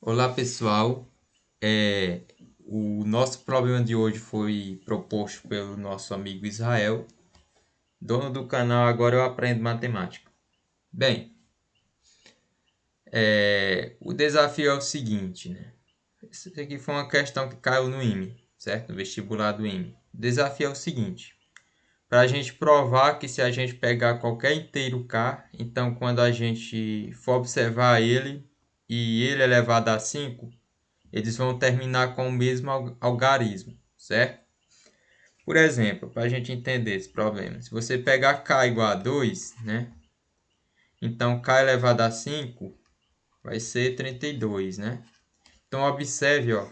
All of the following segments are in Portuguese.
Olá pessoal, o nosso problema de hoje foi proposto pelo nosso amigo Israel, dono do canal Agora Eu Aprendo Matemática. Bem, o desafio é o seguinte, né? Isso aqui foi uma questão que caiu no IME, certo? No vestibular do IME. O desafio é o seguinte, para a gente provar que se a gente pegar qualquer inteiro k, então quando a gente for observar ele e ele é elevado a 5, eles vão terminar com o mesmo algarismo, certo? Por exemplo, para a gente entender esse problema, se você pegar k igual a 2, né? Então k elevado a 5 vai ser 32, né? Então observe, ó,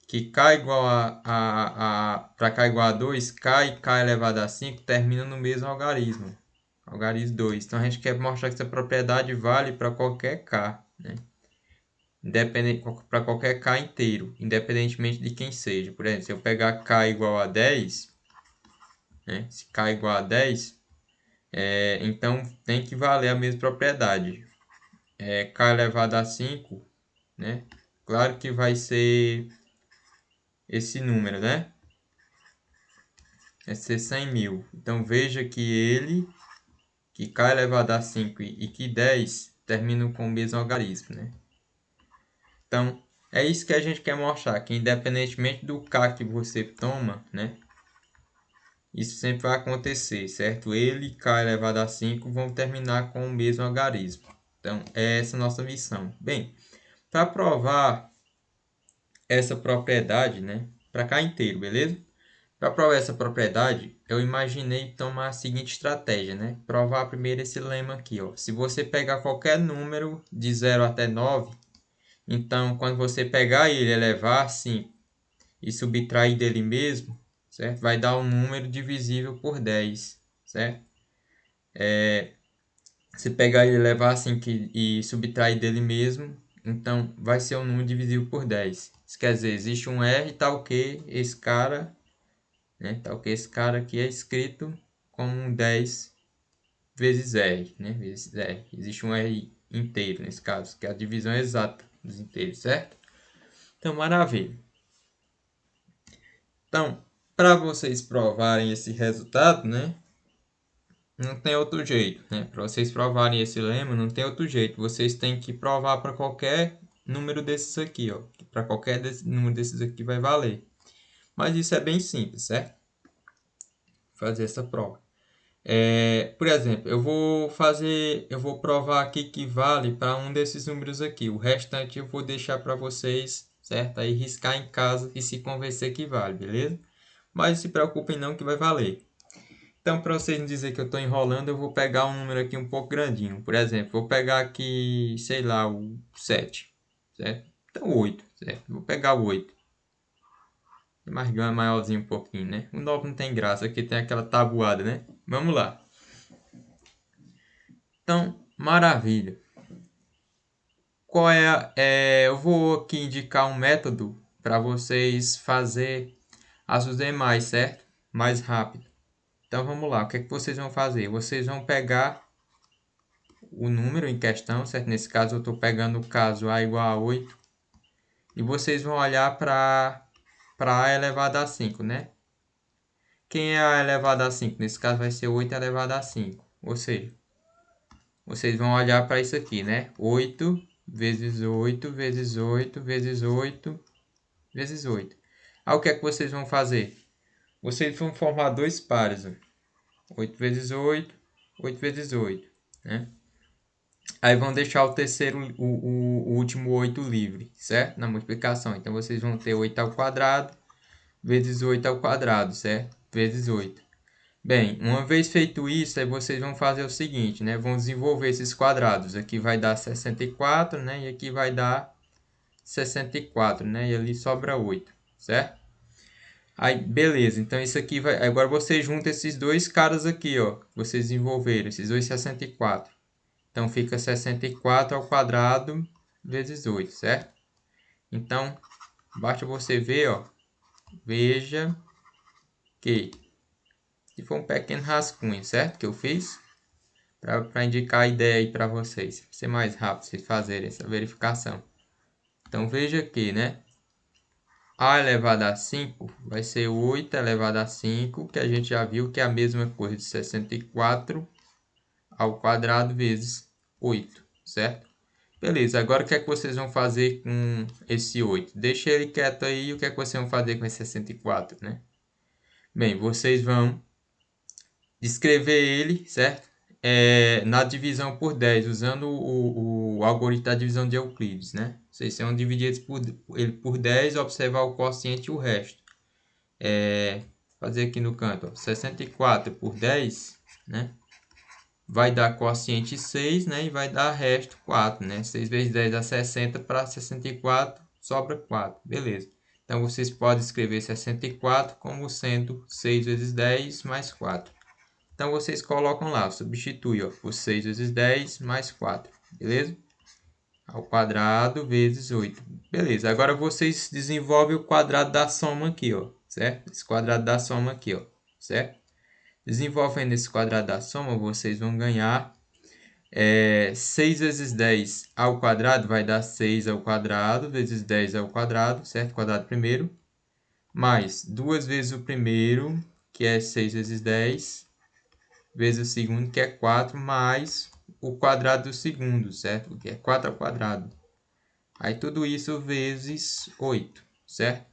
que k igual para k igual a 2, k e k elevado a 5 terminam no mesmo algarismo, algarismo 2. Então a gente quer mostrar que essa propriedade vale para qualquer k, né? Independente para qualquer k inteiro, independentemente de quem seja. Por exemplo, se eu pegar k igual a 10, né? Se k igual a 10, então tem que valer a mesma propriedade. K elevado a 5, né? Claro que vai ser esse número, né? Vai ser 100.000. Então veja que k elevado a 5 e que 10 terminam com o mesmo algarismo, né? Então, é isso que a gente quer mostrar, que independentemente do k que você toma, né? Isso sempre vai acontecer, certo? Ele e k elevado a 5 vão terminar com o mesmo algarismo. Então, é essa a nossa missão. Bem, para provar essa propriedade, né? Para cá inteiro, beleza? Para provar essa propriedade, eu imaginei tomar a seguinte estratégia, né? Provar primeiro esse lema aqui, ó. Se você pegar qualquer número de 0 até 9, então quando você pegar ele elevar a 5 e subtrair dele mesmo, certo? Vai dar um número divisível por 10, certo? Se pegar ele levar assim e subtrair dele mesmo, então vai ser um número divisível por 10. Isso quer dizer, existe um R tal que esse cara, né? Tal que esse cara aqui é escrito como um 10 vezes R, né? Vezes R. Existe um R inteiro nesse caso, que é a divisão exata dos inteiros, certo? Então, maravilha. Então, para vocês provarem esse resultado, né? Não tem outro jeito, né? Para vocês provarem esse lema, não tem outro jeito. Vocês têm que provar para qualquer número desses aqui, ó. Para qualquer número desses aqui vai valer. Mas isso é bem simples, certo? Fazer essa prova. Por exemplo, eu vou provar aqui que vale para um desses números aqui. O restante eu vou deixar para vocês, certo? Aí riscar em casa e se convencer que vale, beleza? Mas não se preocupem não que vai valer. Então, para vocês não dizer que eu estou enrolando, eu vou pegar um número aqui um pouco grandinho. Por exemplo, vou pegar aqui, sei lá, o 7, certo? Então, 8, certo? Vou pegar o 8. Mais maiorzinho um pouquinho, né? O 9 não tem graça, aqui tem aquela tabuada, né? Vamos lá. Então, maravilha. Eu vou aqui indicar um método para vocês fazer as demais, certo? Mais rápido. Então, vamos lá. O que é que vocês vão fazer? Vocês vão pegar o número em questão, certo? Nesse caso eu estou pegando o caso A igual a 8. E vocês vão olhar para A elevado a 5, né? Quem é A elevado a 5? Nesse caso vai ser 8 elevado a 5. Ou seja, vocês vão olhar para isso aqui, né? 8 vezes 8 vezes 8 vezes 8 vezes 8. Aí o que é que vocês vão fazer? Vocês vão formar dois pares. 8 vezes 8, 8 vezes 8, né? Aí vão deixar o terceiro, o último 8 livre, certo? Na multiplicação. Então, vocês vão ter 8 ao quadrado vezes 8 ao quadrado, certo? Vezes 8. Bem, uma vez feito isso, aí vocês vão fazer o seguinte, né? Vão desenvolver esses quadrados. Aqui vai dar 64, né? E aqui vai dar 64, né? E ali sobra 8, certo? Aí, beleza. Então, isso aqui vai... Agora, vocês juntam esses dois caras aqui, ó. Vocês desenvolveram, esses dois 64. Então, fica 64 ao quadrado vezes 8, certo? Então, basta você ver, ó. Veja que foi um pequeno rascunho, certo? Que eu fiz para indicar a ideia aí para vocês. Ser mais rápido vocês fazerem essa verificação. Então, veja que, né? A elevado a 5 vai ser 8 elevado a 5, que a gente já viu que é a mesma coisa de 64 ao quadrado vezes 8, certo? Beleza, agora o que é que vocês vão fazer com esse 8? Deixa ele quieto aí, o que é que vocês vão fazer com esse 64, né? Bem, vocês vão descrever ele, certo? Na divisão por 10, usando o algoritmo da divisão de Euclides, né? Vocês vão dividir ele por 10, observar o quociente e o resto. Fazer aqui no canto, ó, 64 por 10, né? Vai dar quociente 6, né? E vai dar resto 4, né? 6 vezes 10 dá 60, para 64 sobra 4, beleza. Então, vocês podem escrever 64 como sendo 6 vezes 10 mais 4. Então, vocês colocam lá, substitui, ó, por 6 vezes 10 mais 4, beleza? Ao quadrado vezes 8. Beleza, agora vocês desenvolvem o quadrado da soma aqui, ó, certo? Esse quadrado da soma aqui, ó, certo? Desenvolvendo esse quadrado da soma, vocês vão ganhar 6 vezes 10 ao quadrado vai dar 6 ao quadrado, vezes 10 ao quadrado, certo? Quadrado primeiro, mais 2 vezes o primeiro, que é 6 vezes 10, vezes o segundo, que é 4, mais o quadrado do segundo, certo? Que é 4 ao quadrado. Aí tudo isso vezes 8, certo?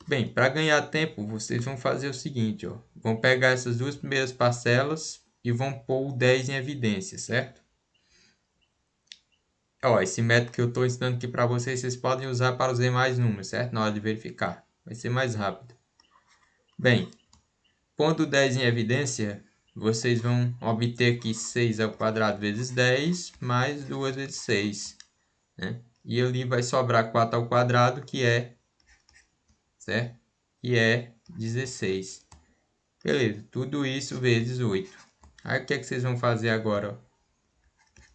Bem, para ganhar tempo, vocês vão fazer o seguinte, ó. Vão pegar essas duas primeiras parcelas e vão pôr o 10 em evidência, certo? Ó, esse método que eu estou ensinando aqui para vocês, vocês podem usar para os demais números, certo? Na hora de verificar. Vai ser mais rápido. Bem, pondo o 10 em evidência, vocês vão obter aqui 6 ao quadrado vezes 10, mais 2 vezes 6, né? E ali vai sobrar 4 ao quadrado, que é, certo? Que é 16. Beleza, tudo isso vezes 8. Aí o que é que vocês vão fazer agora?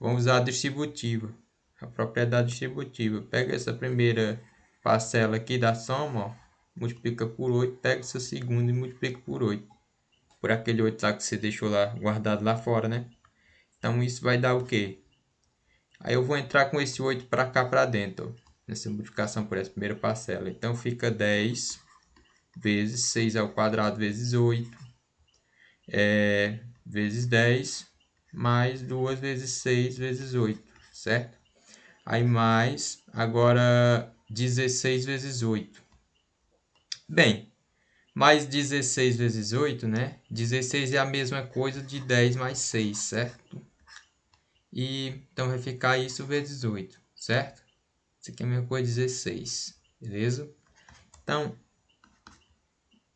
Vão usar a distributiva, a propriedade distributiva. Pega essa primeira parcela aqui da soma, ó, multiplica por 8, pega essa segunda e multiplica por 8. Por aquele 8 lá que você deixou lá guardado lá fora, né? Então isso vai dar o quê? Aí eu vou entrar com esse 8 para cá para dentro, ó, nessa multiplicação por essa primeira parcela. Então fica 10 vezes 6 ao quadrado vezes 8, vezes 10, mais 2 vezes 6 vezes 8, certo? Aí mais, agora 16 vezes 8. Bem, mais 16 vezes 8, né? 16 é a mesma coisa de 10 mais 6, certo? E então vai ficar isso vezes 8, certo? Isso aqui é a mesma coisa de 16, beleza? Então,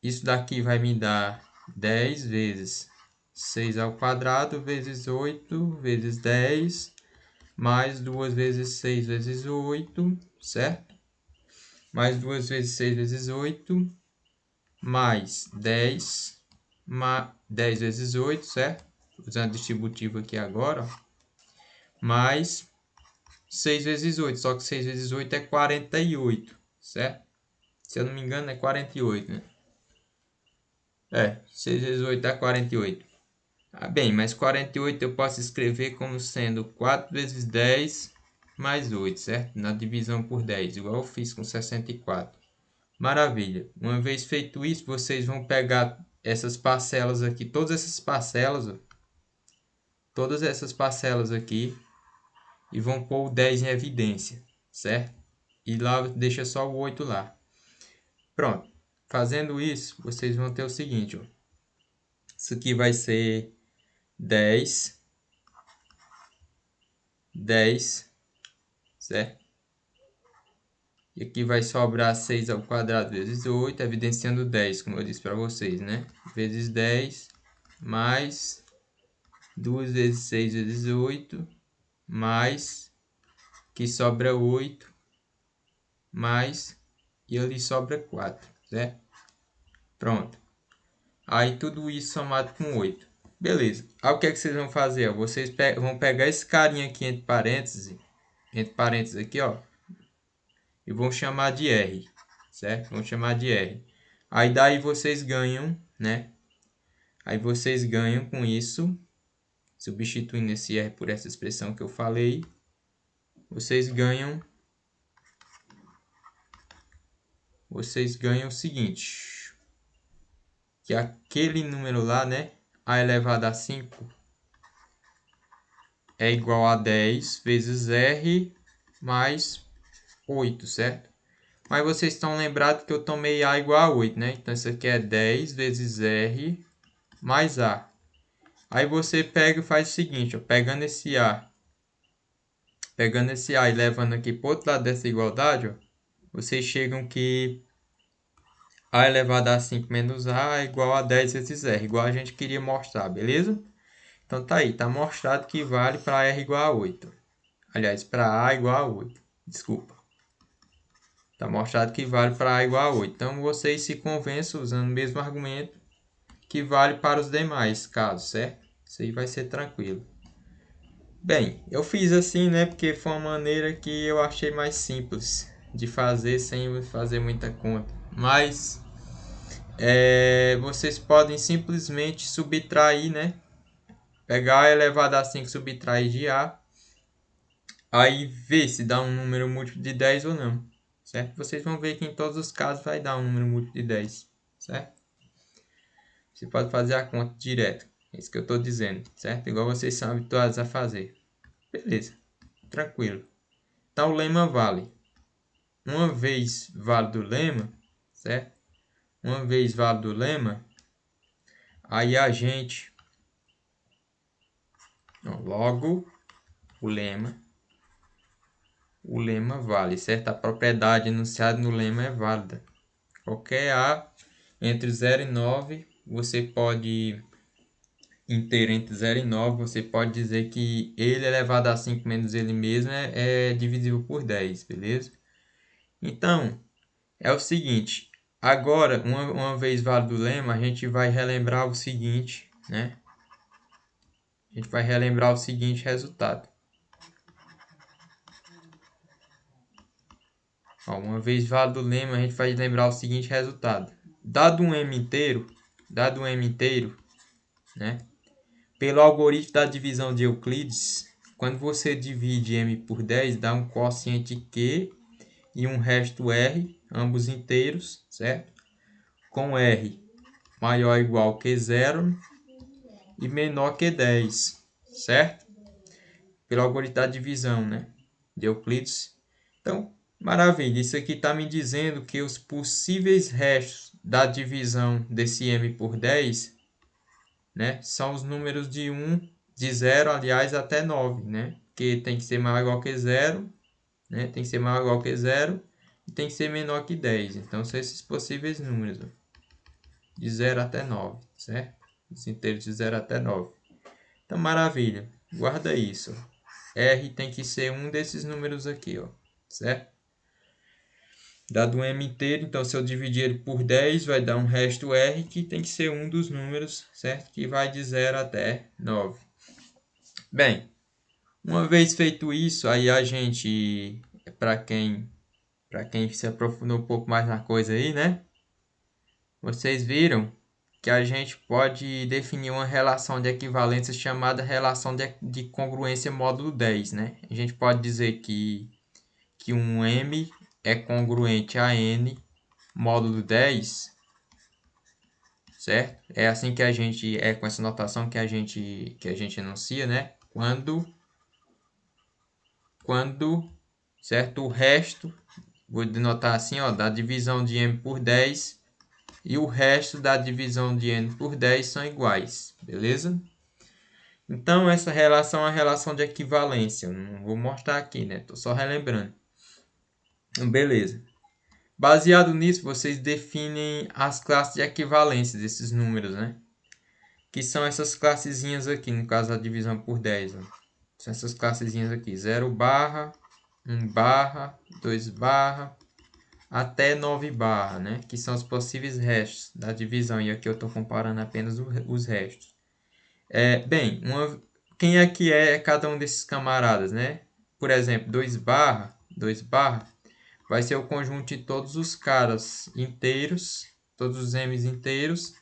isso daqui vai me dar 10 vezes 6 ao quadrado vezes 8 vezes 10, mais 2 vezes 6 vezes 8, certo? Mais 2 vezes 6 vezes 8, mais 10, 10 vezes 8, certo? Usando a distributiva aqui agora, ó. Mais 6 vezes 8, só que 6 vezes 8 é 48, certo? Se eu não me engano é 48, né? 6 vezes 8 é 48. Ah, bem, mas 48 eu posso escrever como sendo 4 vezes 10 mais 8, certo? Na divisão por 10, igual eu fiz com 64. Maravilha. Uma vez feito isso, vocês vão pegar essas parcelas aqui, todas essas parcelas aqui, e vão pôr o 10 em evidência, certo? E lá deixa só o 8 lá. Pronto. Fazendo isso, vocês vão ter o seguinte, ó. Isso aqui vai ser 10, 10, certo? E aqui vai sobrar 6 ao quadrado vezes 8, evidenciando 10, como eu disse para vocês, né? Vezes 10, mais 2 vezes 6 vezes 8, mais, que sobra 8, mais, e ali sobra 4, certo? Pronto. Aí tudo isso somado com 8. Beleza. Aí o que é que vocês vão fazer? Ó? Vocês vão pegar esse carinha aqui entre parênteses aqui, ó, e vão chamar de R, certo? Vão chamar de R. Aí daí vocês ganham, né? Aí vocês ganham com isso, substituindo esse R por essa expressão que eu falei, vocês ganham vocês ganham o seguinte, que aquele número lá, né, a elevado a 5 é igual a 10 vezes R mais 8, certo? Mas vocês estão lembrados que eu tomei A igual a 8, né? Então isso aqui é 10 vezes R mais A. Aí você pega e faz o seguinte, ó, pegando esse A e levando aqui para o outro lado dessa igualdade, ó, vocês chegam que A elevado a 5 menos A é igual a 10 vezes R, igual a gente queria mostrar, beleza? Então tá aí, tá mostrado que vale para R igual a 8. Aliás, para A igual a 8, desculpa. Tá mostrado que vale para A igual a 8. Então vocês se convençam usando o mesmo argumento que vale para os demais casos, certo? Isso aí vai ser tranquilo. Bem, eu fiz assim, né? Porque foi uma maneira que eu achei mais simples de fazer sem fazer muita conta. Mas vocês podem simplesmente subtrair, né? Pegar A elevado a 5 subtrair de A. Aí ver se dá um número múltiplo de 10 ou não. Certo? Vocês vão ver que em todos os casos vai dar um número múltiplo de 10. Certo? Você pode fazer a conta direto. É isso que eu estou dizendo. Certo? Igual vocês são habituados a fazer. Beleza. Tranquilo. Então o lema vale. Uma vez válido o lema, certo? Uma vez válido o lema, aí a gente, logo o lema vale, certo? A propriedade enunciada no lema é válida. Qualquer A entre 0 e 9, você pode, inteiro entre 0 e 9, você pode dizer que ele elevado a 5 menos ele mesmo é divisível por 10, beleza? Então, é o seguinte, agora, uma vez válido o lema, a gente vai relembrar o seguinte, né? A gente vai relembrar o seguinte resultado. Ó, uma vez válido o lema, a gente vai lembrar o seguinte resultado. Dado um m inteiro, né? Pelo algoritmo da divisão de Euclides, quando você divide m por 10, dá um quociente Q e um resto R, ambos inteiros, certo? Com R maior ou igual que 0 e menor que 10, certo? Pelo algoritmo da divisão, né? De Euclides. Então, maravilha. Isso aqui está me dizendo que os possíveis restos da divisão desse m por 10, né, são os números de 0, aliás, até 9, né? Porque tem que ser maior ou igual que 0, né? Tem que ser maior ou igual que 0 e tem que ser menor que 10. Então, são esses possíveis números, ó, de 0 até 9, certo? Os inteiros de 0 até 9. Então, maravilha. Guarda isso. R tem que ser um desses números aqui, ó, certo? Dado um m inteiro, então se eu dividir ele por 10, vai dar um resto R, que tem que ser um dos números, certo? Que vai de 0 até 9. Bem, uma vez feito isso, aí a gente, para quem se aprofundou um pouco mais na coisa aí, né? Vocês viram que a gente pode definir uma relação de equivalência chamada relação de congruência módulo 10, né? A gente pode dizer que um M é congruente a N módulo 10, certo? É assim que a gente, com essa notação que a gente enuncia, né? Quando, certo? O resto, vou denotar assim, ó, da divisão de M por 10 e o resto da divisão de N por 10 são iguais, beleza? Então, essa relação é uma relação de equivalência. Eu não vou mostrar aqui, né? Tô só relembrando. Beleza. Baseado nisso, vocês definem as classes de equivalência desses números, né? Que são essas classezinhas aqui, no caso da divisão por 10. Ó. São essas classezinhas aqui, 0 barra, 1 barra, 2 barra, até 9 barra, né? Que são os possíveis restos da divisão. E aqui eu estou comparando apenas os restos. Bem, quem é que é cada um desses camaradas, né? Por exemplo, 2 barra vai ser o conjunto de todos os caras inteiros, todos os m's inteiros,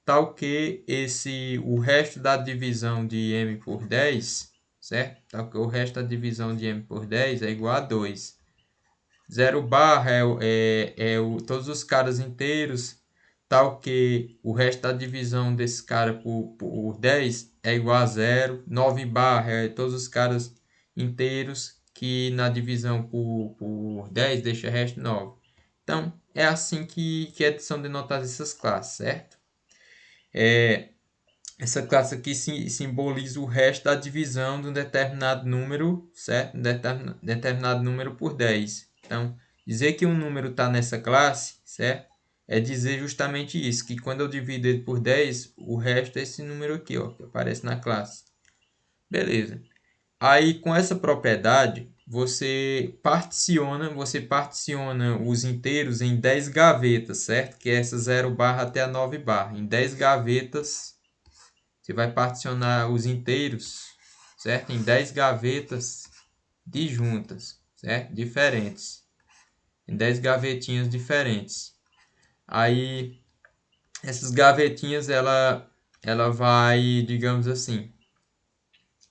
tal que o resto da divisão de m por 10, certo? Tal que o resto da divisão de m por 10 é igual a 2. 0 barra todos os caras inteiros, tal que o resto da divisão desse cara por 10 é igual a 0. 9 barra é todos os caras inteiros que na divisão por 10 deixa resto 9. Então, é assim que são denotadas essas classes, certo? Essa classe aqui simboliza o resto da divisão de um determinado número, certo? Determinado número por 10. Então, dizer que um número está nessa classe, certo? É dizer justamente isso, que quando eu divido ele por 10, o resto é esse número aqui, ó, que aparece na classe. Beleza. Aí, com essa propriedade, você particiona os inteiros em 10 gavetas, certo? Que é essa 0 barra até a 9 barra. Em 10 gavetas, você vai particionar os inteiros, certo? Em 10 gavetas disjuntas, certo? Diferentes. Em 10 gavetinhas diferentes. Aí, essas gavetinhas, ela vai, digamos assim,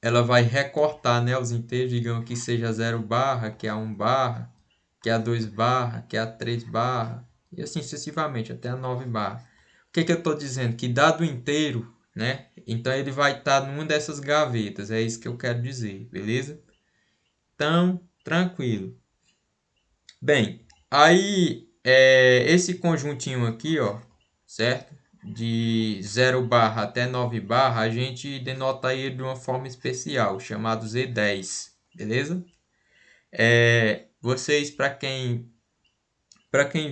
ela vai recortar, né, os inteiros, digamos que seja 0 barra, que é 1 barra, que é 2 barra, que é 3 barra, e assim sucessivamente, até a 9 barra. O que eu estou dizendo? Que dado inteiro, né, então ele vai estar numa dessas gavetas, é isso que eu quero dizer, beleza? Então, tranquilo. Bem, aí, esse conjuntinho aqui, ó, certo? De 0 barra até 9 barra, a gente denota ele de uma forma especial, chamado Z10, beleza? Vocês, para quem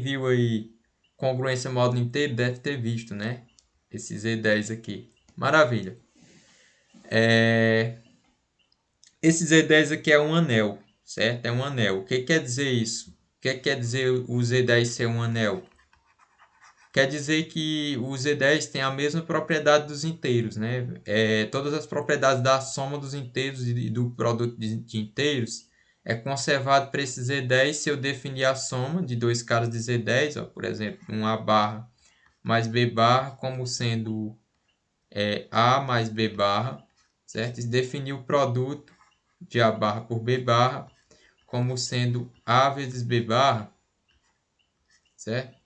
viu aí congruência módulo inteiro, deve ter visto, né? Esse Z10 aqui. Maravilha. Esse Z10 aqui é um anel, certo? É um anel. O que quer dizer isso? O que quer dizer o Z10 ser um anel? Quer dizer que o Z10 tem a mesma propriedade dos inteiros, né? Todas as propriedades da soma dos inteiros e do produto de inteiros é conservado para esse Z10 se eu definir a soma de dois caras de Z10, ó, por exemplo, um A barra mais B barra, como sendo A mais B barra, certo? E definir o produto de A barra por B barra como sendo A vezes B barra, certo?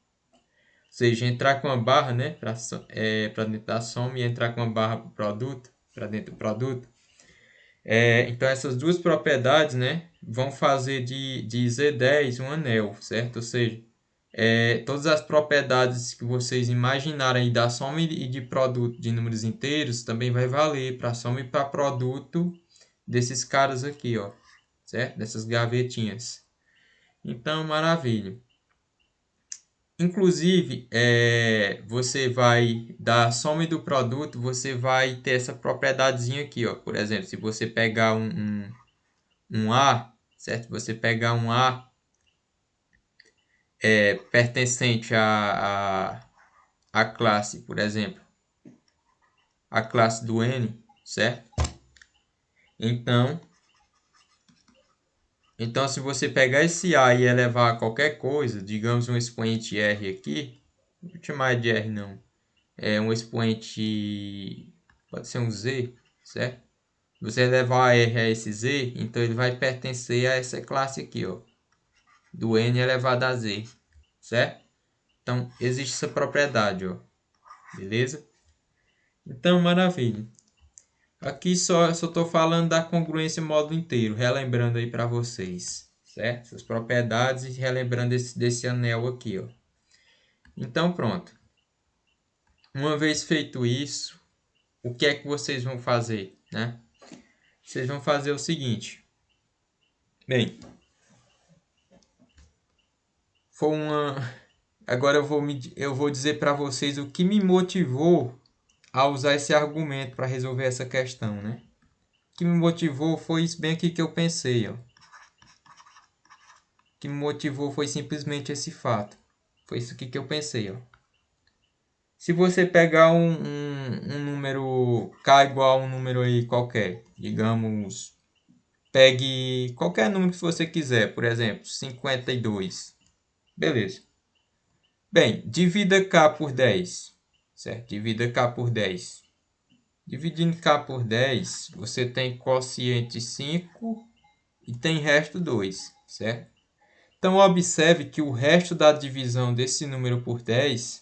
Ou seja, entrar com uma barra, né, para dentro da soma e entrar com uma barra para dentro do produto. Então, essas duas propriedades, né, vão fazer de Z10 um anel, certo? Ou seja, todas as propriedades que vocês imaginarem da soma e de produto de números inteiros também vai valer para soma e para produto desses caras aqui, ó, certo? Dessas gavetinhas. Então, maravilha. Inclusive, você vai da soma e do produto, você vai ter essa propriedadezinha aqui, ó. Por exemplo, se você pegar um A, certo? Você pegar um A pertencente à classe, por exemplo, a classe do N, certo? Então, se você pegar esse A e elevar a qualquer coisa, digamos um expoente R aqui, não vou chamar de R não, um expoente, pode ser um Z, certo? Você elevar a R a esse Z, então ele vai pertencer a essa classe aqui, ó, do N elevado a Z, certo? Então, existe essa propriedade, ó, beleza? Então, maravilha. Aqui só estou falando da congruência módulo inteiro, relembrando aí para vocês, certo? Essas propriedades e relembrando desse anel aqui, ó. Então, pronto. Uma vez feito isso, o que é que vocês vão fazer, né? Vocês vão fazer o seguinte. Bem, foi uma... Agora eu vou dizer para vocês o que me motivou a usar esse argumento para resolver essa questão, né? O que me motivou foi isso bem aqui que eu pensei, ó. O que me motivou foi simplesmente esse fato. Foi isso aqui que eu pensei, ó. Se você pegar um número k igual a um número aí qualquer, digamos, pegue qualquer número que você quiser, por exemplo, 52. Beleza. Bem, divida k por 10, certo? Divida k por 10. Dividindo k por 10, você tem quociente 5 e tem resto 2, certo? Então, observe que o resto da divisão desse número por 10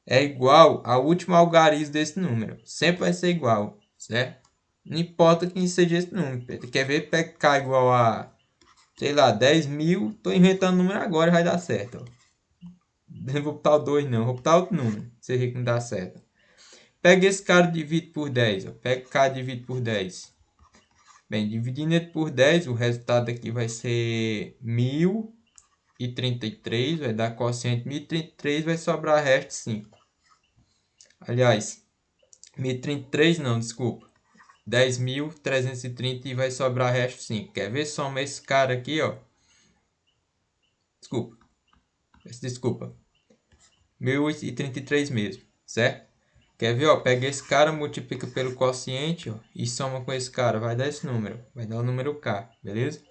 é igual ao último algarismo desse número. Sempre vai ser igual, certo? Não importa quem seja esse número. Quer ver PK igual a, sei lá, 10.000. Estou inventando o número agora e vai dar certo. Ó. Não vou botar o 2 não, vou botar outro número. Você vê que não dá certo. Pega esse cara e divide por 10. Ó. Pega o cara e divide por 10. Bem, dividindo ele por 10, o resultado aqui vai ser 1033. Vai dar quociente 1033, vai sobrar resto 5. Aliás, 1033 não, desculpa. 10.330 e vai sobrar resto 5. Quer ver? Soma esse cara aqui, ó. Desculpa. 1033 mesmo, certo? Quer ver, ó? Pega esse cara, multiplica pelo quociente, ó, e soma com esse cara. Vai dar esse número. Vai dar o número K, beleza?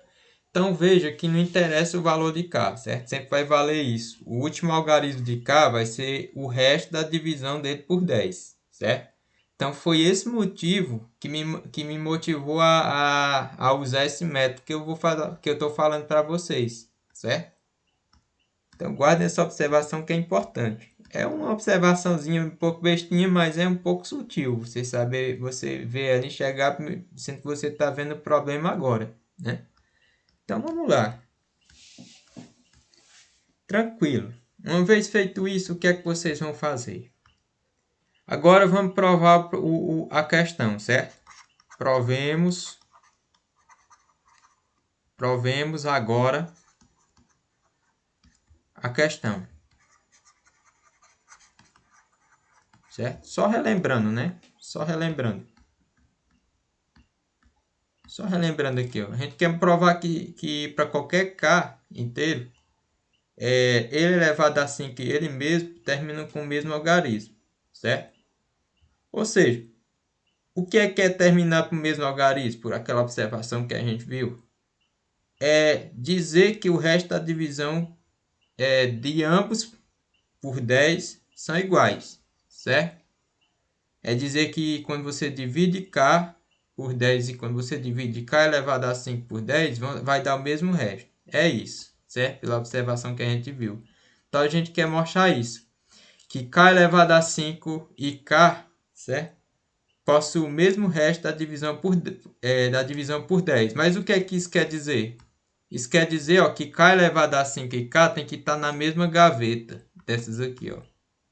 Então, veja que não interessa o valor de K, certo? Sempre vai valer isso. O último algarismo de K vai ser o resto da divisão dele por 10, certo? Então, foi esse motivo que me motivou a usar esse método que eu estou falando para vocês, certo? Então, guardem essa observação que é importante. É uma observaçãozinha um pouco bestinha, mas é um pouco sutil. Você vê ela enxergar, sendo que você está vendo o problema agora, né? Então, vamos lá. Tranquilo. Uma vez feito isso, o que é que vocês vão fazer? Agora vamos provar a questão, certo? Provemos agora a questão, certo? Só relembrando, né? Só relembrando aqui, ó. A gente quer provar que para qualquer K inteiro, ele elevado a 5 e ele mesmo terminam com o mesmo algarismo, certo? Ou seja, o que é terminar com o mesmo algarismo? Por aquela observação que a gente viu. É dizer que o resto da divisão de ambos por 10 são iguais, certo? É dizer que quando você divide K por 10 e quando você divide K elevado a 5 por 10, vai dar o mesmo resto. É isso, certo? Pela observação que a gente viu. Então, a gente quer mostrar isso. Que K elevado a 5 e K, certo? Possui o mesmo resto da divisão por 10. Mas o que é que isso quer dizer? Isso quer dizer, ó, que K elevado a 5 e K tem que estar na mesma gaveta dessas aqui, ó.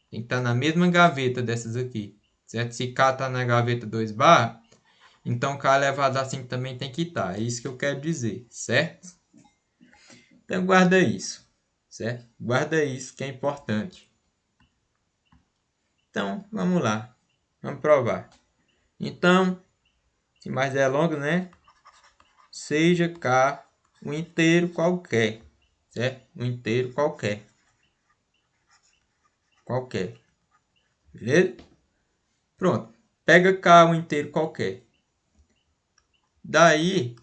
Tem que estar na mesma gaveta dessas aqui, certo? Se K está na gaveta 2 barra, então K elevado a 5 também tem que estar. É isso que eu quero dizer, certo? Então guarda isso, certo? Guarda isso que é importante. Então, vamos lá. Vamos provar. Então, sem mais delongas, né? Seja K um inteiro qualquer, certo? Um inteiro qualquer. Beleza? Pronto. Pega K um inteiro qualquer. Daí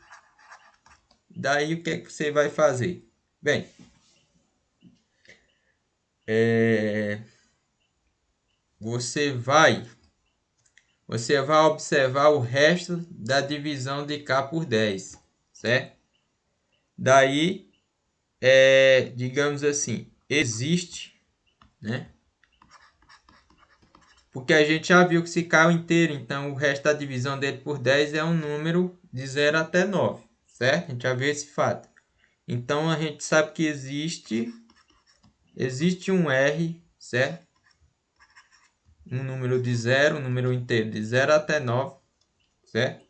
o que é que você vai fazer? Bem, você vai observar o resto da divisão de K por 10, certo? Daí, digamos assim, existe, né? Porque a gente já viu que se K é inteiro, então o resto da divisão dele por 10 é um número de 0 até 9, certo? A gente já viu esse fato. Então, a gente sabe que existe um R, certo? Um número de 0, um número inteiro de 0 até 9, certo?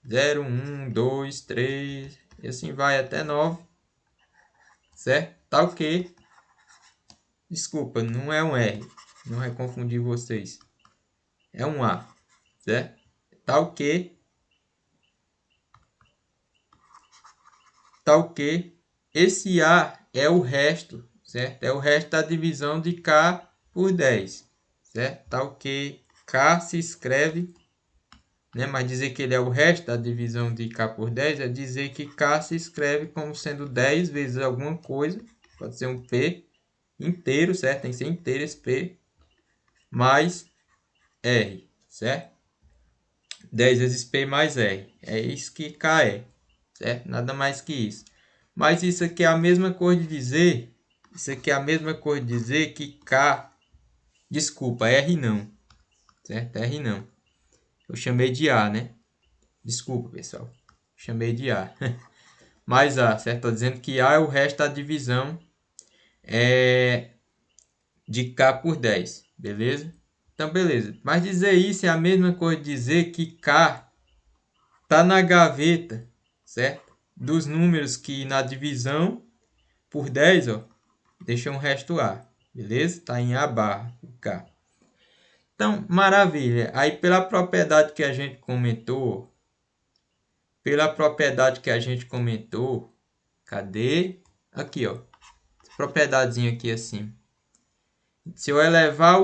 0, 1, 2, 3, e assim vai até 9, certo? Tal que, desculpa, não é um R, não vai confundir vocês, é um A, certo? Tal que esse A é o resto, certo? É o resto da divisão de K por 10, certo? Tal que K se escreve, né? Mas dizer que ele é o resto da divisão de K por 10 é dizer que K se escreve como sendo 10 vezes alguma coisa, pode ser um P inteiro, certo? Tem que ser inteiro esse P, mais R, certo? 10 vezes P mais R, é isso que K é, certo? Nada mais que isso. Mas isso aqui é a mesma coisa de dizer, isso aqui é a mesma coisa de dizer que K, desculpa, R não, certo? R não. Eu chamei de A, né? Desculpa, pessoal. Chamei de A. Mais A, certo? Estou dizendo que A é o resto da divisão de K por 10, beleza? Então, beleza. Mas dizer isso é a mesma coisa de dizer que K está na gaveta, certo? Dos números que na divisão por 10, ó, deixa um resto A, beleza? Está em A barra, o K. Então, maravilha. Aí, pela propriedade que a gente comentou, cadê? Aqui, ó. Propriedadezinha aqui assim. Se eu elevar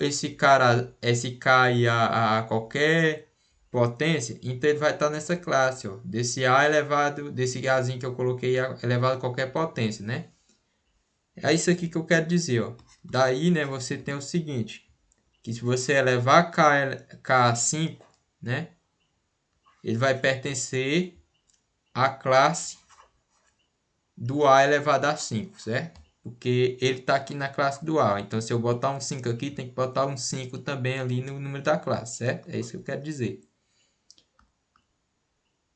esse K aí a qualquer potência, então ele vai estar nessa classe, ó, desse A elevado, desse Azinho que eu coloquei elevado a qualquer potência, né? É isso aqui que eu quero dizer, ó. Daí, né, você tem o seguinte, que se você elevar K a 5, né, ele vai pertencer à classe do A elevado a 5, certo? Porque ele está aqui na classe do A. Então, se eu botar um 5 aqui, tem que botar um 5 também ali no número da classe, certo? É isso que eu quero dizer.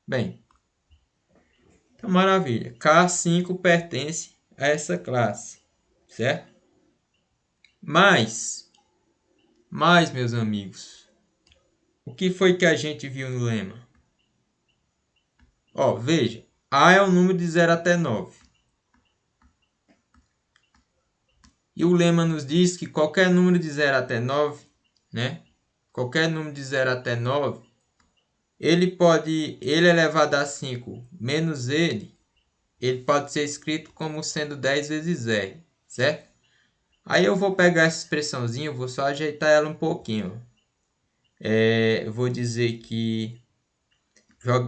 Bem, então, maravilha. K5 pertence a essa classe, certo? Mas, meus amigos, o que foi que a gente viu no lema? Ó, veja, A é o número de 0 até 9. E o lema nos diz que qualquer número de 0 até 9, né? Qualquer número de 0 até 9, ele elevado a 5 menos ele pode ser escrito como sendo 10 vezes R, certo? Aí eu vou pegar essa expressãozinha, eu vou só ajeitar ela um pouquinho. Eu vou dizer que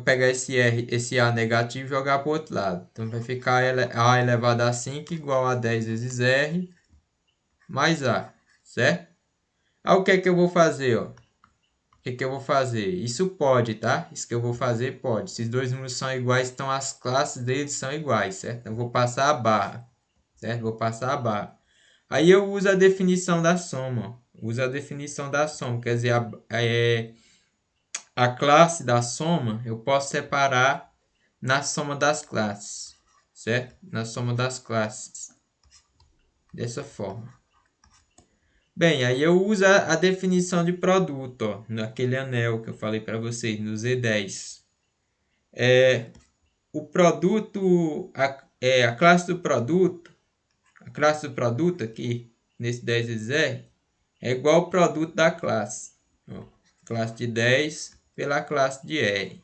pegar esse A negativo e jogar para o outro lado. Então vai ficar A elevado a 5 igual a 10 vezes R mais A, certo? Aí o que é que eu vou fazer, ó? O que eu vou fazer? Isso pode, tá? Isso que eu vou fazer pode. Se os dois números são iguais, então as classes deles são iguais, certo? Então, eu vou passar a barra, certo? Vou passar a barra. Aí eu uso a definição da soma. Uso a definição da soma. Quer dizer, a classe da soma eu posso separar na soma das classes, certo? Na soma das classes. Dessa forma. Bem, aí eu uso a definição de produto, ó, naquele anel que eu falei para vocês, no Z10. O produto, a classe do produto, aqui, nesse 10 vezes R, é igual ao produto da classe. Ó, classe de 10 pela classe de R.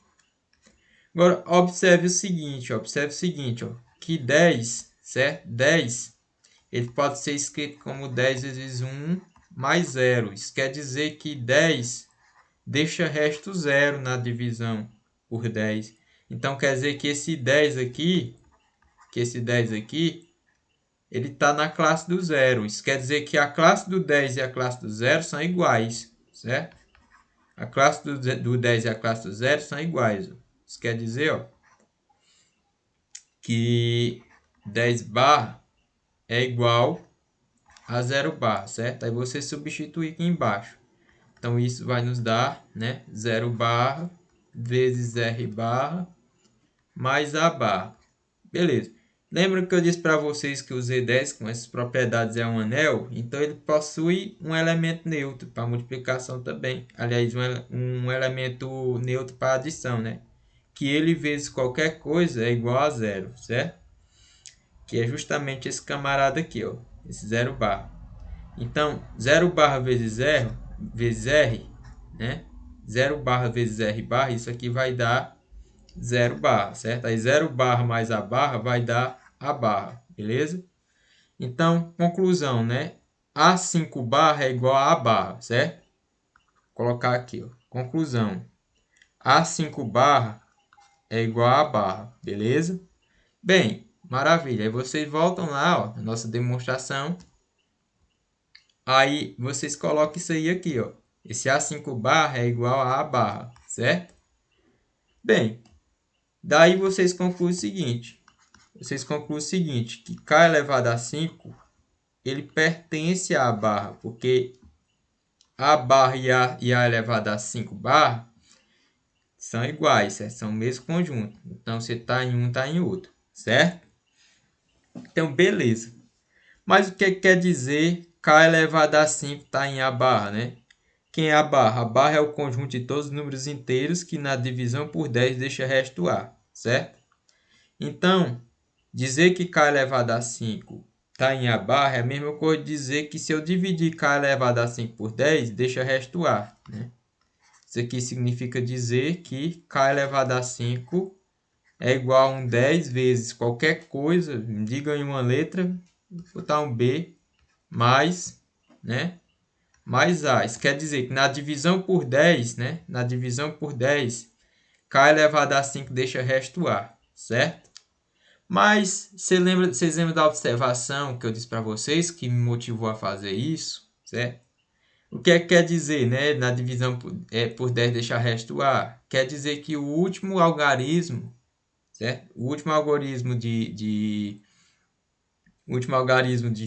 Agora, observe o seguinte, ó, que 10, certo? 10, ele pode ser escrito como 10 vezes 1 mais 0. Isso quer dizer que 10 deixa resto 0 na divisão por 10. Então, quer dizer que esse 10 aqui, ele está na classe do 0. Isso quer dizer que a classe do 10 e a classe do 0 são iguais, certo? A classe do 10 e a classe do 0 são iguais. Ó. Isso quer dizer, ó, que 10 barra é igual a 0 barra, certo? Aí você substitui aqui embaixo. Então, isso vai nos dar, né, 0 barra vezes R barra mais A barra. Beleza. Lembra que eu disse para vocês que o Z10 com essas propriedades é um anel? Então, ele possui um elemento neutro para multiplicação também. Aliás, um elemento neutro para adição, né? Que ele vezes qualquer coisa é igual a zero, certo? Que é justamente esse camarada aqui, ó, esse 0 barra. Então, 0 barra vezes R, né? 0 barra vezes R barra, isso aqui vai dar 0 barra, certo? Aí 0 barra mais a barra vai dar a barra, beleza? Então, conclusão, né? A5 barra é igual a barra, certo? Vou colocar aqui, ó. Conclusão. A5 barra é igual a barra, beleza? Bem, maravilha. Aí vocês voltam lá, ó, na nossa demonstração. Aí vocês colocam isso aí aqui, ó. Esse A5 barra é igual a barra, certo? Bem, daí vocês concluem o seguinte. vocês concluem o seguinte, que k elevado a 5, ele pertence à barra, porque a barra e a elevado a 5 barra são iguais, certo? São o mesmo conjunto. Então, se está em um, está em outro, certo? Então, beleza. Mas o que quer dizer k elevado a 5 está em a barra, né? Quem é a barra? A barra é o conjunto de todos os números inteiros que na divisão por 10 deixa resto a, certo? Então, dizer que k elevado a 5 está em a barra é a mesma coisa de dizer que se eu dividir k elevado a 5 por 10, deixa resto a, né? Isso aqui significa dizer que k elevado a 5 é igual a um 10 vezes qualquer coisa, diga em uma letra, vou botar um B, mais, né? Mais A. Isso quer dizer que na divisão por 10, né? Na divisão por 10, k elevado a 5 deixa resto A, certo? Mas vocês lembram da observação que eu disse para vocês que me motivou a fazer isso, certo? O que é que quer dizer, né? Na divisão por 10 deixar resto A? Quer dizer que o último algarismo, certo? O último algarismo de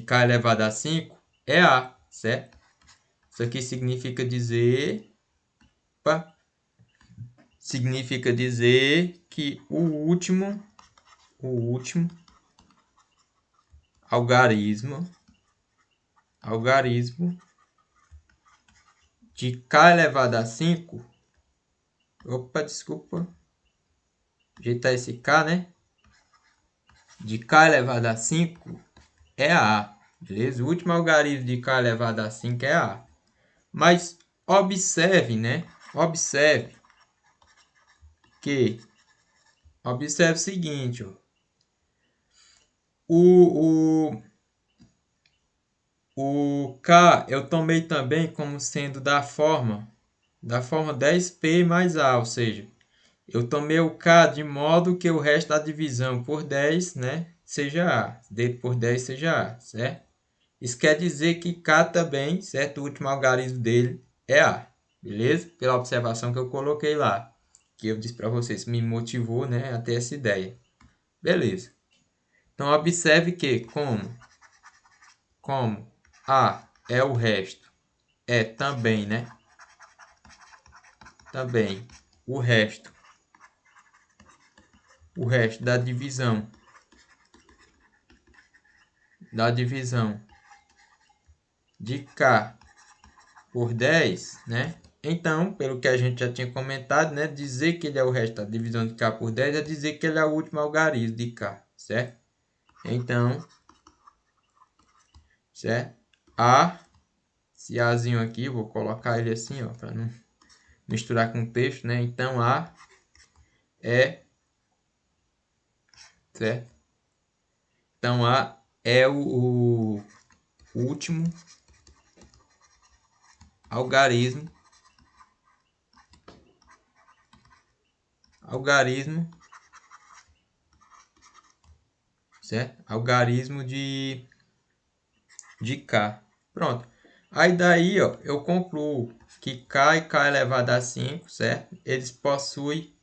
k elevado a 5 é A, certo? Isso aqui significa dizer que o último algarismo de k elevado a 5, desculpa, ajeitar esse k, né? De k elevado a 5 é A, beleza? O último algarismo de k elevado a 5 é A. Mas observe, né? Observe o seguinte, ó. O K eu tomei também como sendo da forma 10p mais A, ou seja, eu tomei o K de modo que o resto da divisão por 10, né, seja A, D por 10 seja A, certo? Isso quer dizer que K também, certo? O último algarismo dele é A, beleza? Pela observação que eu coloquei lá, que eu disse para vocês, me motivou, né, a ter essa ideia. Beleza. Então, observe que como A é o resto, é também, né? Também o resto da divisão de K por 10, né? Então, pelo que a gente já tinha comentado, né? Dizer que ele é o resto da divisão de K por 10 é dizer que ele é o último algarismo de K, certo? Então, certo? A, esse Azinho aqui, vou colocar ele assim, ó, para não misturar com o texto, né? Então, A é, certo? Então, A é o último algarismo certo? Algarismo de K. Pronto. Aí daí, ó, eu concluo que K e K elevado a 5, certo? Eles possuem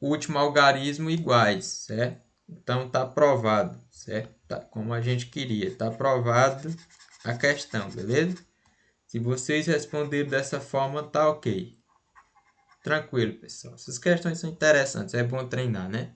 último algarismo iguais, certo? Então tá provado, certo? Tá como a gente queria, tá provado a questão, beleza? Se vocês responderem dessa forma, tá ok. Tranquilo, pessoal. Essas questões são interessantes, é bom treinar, né?